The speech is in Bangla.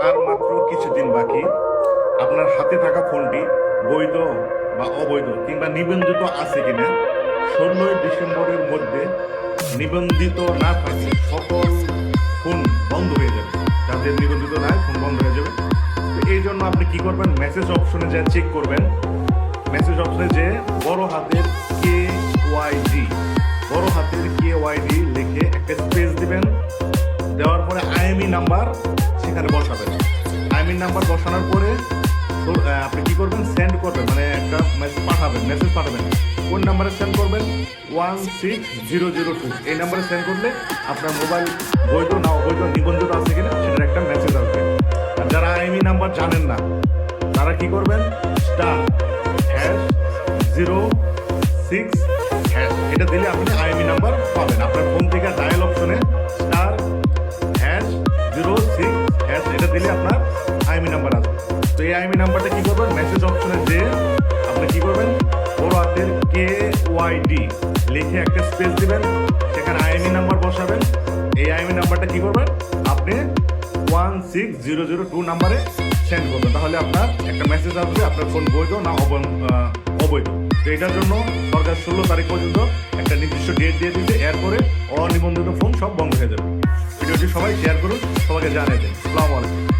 আর মাত্র কিছুদিন বাকি। আপনার হাতে থাকা ফোনটি বৈধ বা অবৈধ কিংবা নিবন্ধিত আছে কিনা 16ই ডিসেম্বরের মধ্যে নিবন্ধিত না থাকে সকল ফোন বন্ধ হয়ে যাবে। যাদের নিবন্ধিত নাই ফোন বন্ধ হয়ে যাবে। তো এই জন্য আপনি কি করবেন, মেসেজ অপশনে যা চেক করবেন। মেসেজ অপশনে যে বড় হাতের KYD, বড় হাতের KYD লিখে একটা স্পেস দিবেন। দেওয়ার পরে IMEI নাম্বার সেখানে বসাবেন। IMEI নাম্বার বসানোর পরে আপনি কি করবেন, সেন্ড করবেন, মানে একটা মেসেজ পাঠাবেন। কোন নাম্বারে সেন্ড করবেন? 16002 এই নাম্বারে সেন্ড করলে আপনার মোবাইল বৈধ না অবৈধ নিবন্ধিত আছে কিনা সেটার একটা মেসেজ আসবে। আর যারা IMEI নাম্বার জানেন না তারা কি করবেন, *#06# এটা দিলে আপনি IMEI নাম্বার পাবেন। আপনার ফোন থেকে ডায়াল অপশনে *#06# এটা দিলে আপনার IMEI নাম্বার আসবে। তো এই IMEI নাম্বারটা কি করবেন, মেসেজ অপশনে যে আপনি কি করবেন, বড় হাতের KYD লিখে একটা স্পেস দিবেন, সেখানে IMEI নাম্বার বসাবেন। এই IMEI নাম্বারটা কি করবেন, আপনি 16002 নাম্বারে সেন্ড করবেন। তাহলে আপনার একটা মেসেজ আসবে আপনার ফোন বৈধ না অবৈধ। তো এটার জন্য সরকার 16 তারিখ পর্যন্ত একটা নির্দিষ্ট ডেট দিয়ে দিচ্ছে। এরপরে অনিবন্ধিত ফোন সব বন্ধ হয়ে যাবে। ভিডিওটি সবাই শেয়ার করুন, সবাইকে জানিয়ে দিন। আসসালামু আলাইকুম।